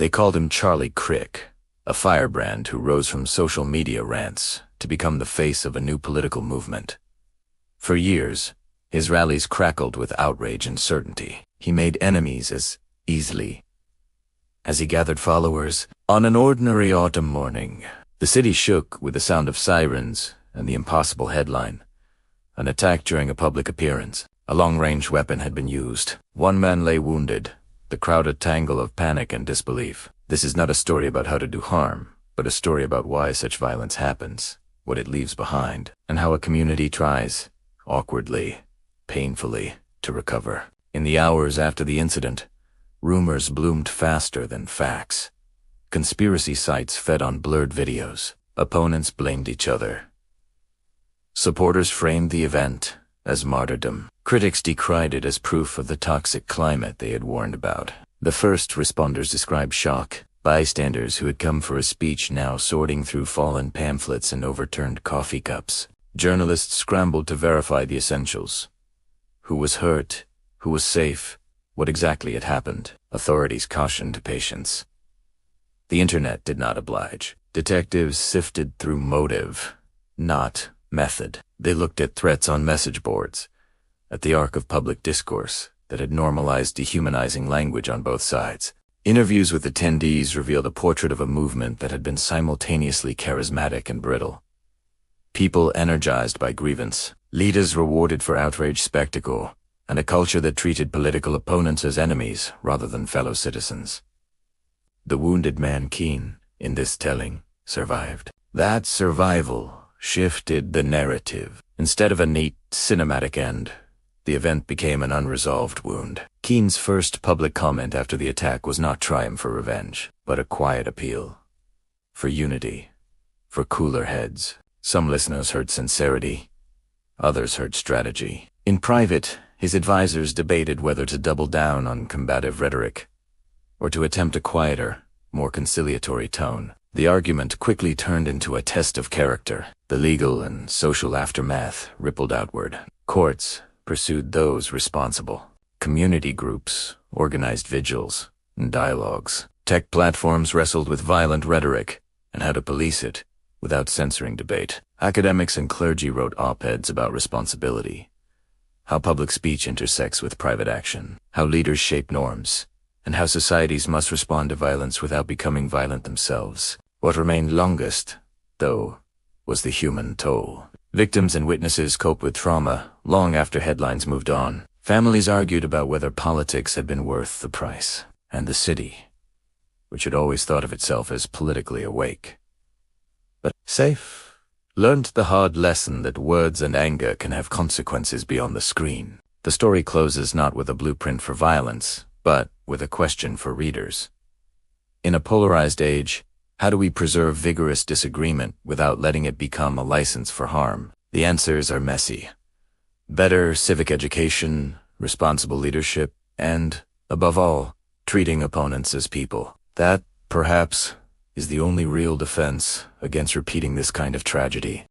They called him Charlie Krik, a firebrand who rose from social media rants to become the face of a new political movement. For years, his rallies crackled with outrage and certainty. He made enemies as easily as he gathered followers. On an ordinary autumn morning, the city shook with the sound of sirens and the impossible headline: an attack during a public appearance. A long-range weapon had been used. One man lay wounded, the crowd a tangle of panic and disbelief. This is not a story about how to do harm, but a story about why such violence happens, what it leaves behind, and how a community tries, awkwardly, painfully, to recover. In the hours after the incident, rumors bloomed faster than facts. Conspiracy sites fed on blurred videos. Opponents blamed each other. Supporters framed the event as martyrdom. Critics decried it as proof of the toxic climate they had warned about. The first responders described shock. Bystanders who had come for a speech now sorting through fallen pamphlets and overturned coffee cups. Journalists scrambled to verify the essentials. Who was hurt? Who was safe? What exactly had happened? Authorities cautioned patience. The internet did not oblige. Detectives sifted through motive, not method. They looked at threats on message boards, at the arc of public discourse that had normalized dehumanizing language on both sides. Interviews with attendees revealed a portrait of a movement that had been simultaneously charismatic and brittle. People energized by grievance, leaders rewarded for outrage spectacle, and a culture that treated political opponents as enemies rather than fellow citizens. The wounded man Keen, in this telling, survived. That survival shifted the narrative. Instead of a neat, cinematic end, the event became an unresolved wound. Keen's first public comment after the attack was not triumph or revenge, but a quiet appeal. For unity. For cooler heads. Some listeners heard sincerity. Others heard strategy. In private, his advisors debated whether to double down on combative rhetoric, or to attempt a quieter, more conciliatory tone. The argument quickly turned into a test of character. The legal and social aftermath rippled outward. Courts pursued those responsible. Community groups organized vigils and dialogues. Tech platforms wrestled with violent rhetoric and how to police it without censoring debate. Academics and clergy wrote op-eds about responsibility, how public speech intersects with private action, how leaders shape norms, and how societies must respond to violence without becoming violent themselves. What remained longest, though, was the human toll. Victims and witnesses coped with trauma long after headlines moved on. Families argued about whether politics had been worth the price. And the city, which had always thought of itself as politically awake, but safe, learned the hard lesson that words and anger can have consequences beyond the screen. The story closes not with a blueprint for violence, but with a question for readers. In a polarized age, how do we preserve vigorous disagreement without letting it become a license for harm? The answers are messy. Better civic education, responsible leadership, and, above all, treating opponents as people. That, perhaps, is the only real defense against repeating this kind of tragedy.